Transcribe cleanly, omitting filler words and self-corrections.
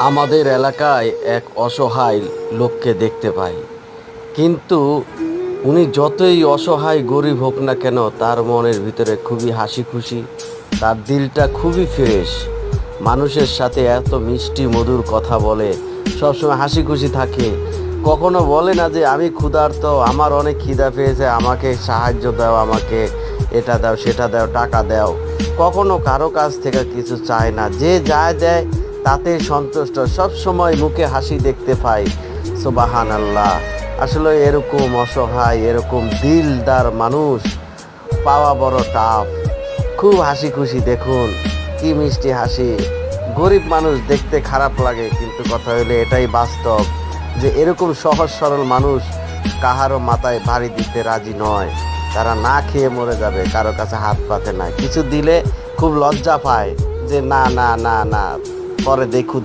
আমাদের এলাকায় এক অসহায় লোককে দেখতে পাই, কিন্তু উনি যতই অসহায় গরিব হোক না কেন তার মনের ভিতরে খুবই হাসি খুশি। তার দিলটা খুবই ফ্রেশ, মানুষের সাথে এত মিষ্টি মধুর কথা বলে, সবসময় হাসি খুশি থাকে। কখনো বলে না যে আমি ক্ষুধার্ত, আমার অনেক খিদা পেয়েছে, আমাকে সাহায্য দাও, আমাকে এটা দাও সেটা দাও, টাকা দাও। কখনো কারো কাছ থেকে কিছু চায় না, যে যা দেয় তাতে সন্তুষ্ট, সব সময় মুখে হাসি দেখতে পাই। সুবহানাল্লাহ। আসলে এরকম অসহায়, এরকম দিলদার মানুষ পাওয়া বড় টাফ। খুব হাসি খুশি, দেখুন কি মিষ্টি হাসি। গরিব মানুষ দেখতে খারাপ লাগে, কিন্তু কথা হলো এটাই বাস্তব যে এরকম সহজ সরল মানুষ কাহারও মাথায় ভারী দিতে রাজি নয়। তারা না খেয়ে মরে যাবে, কারো কাছে হাত পাতে না, কিছু দিলে খুব লজ্জা পায় যে না না না না, পরে দেখুন।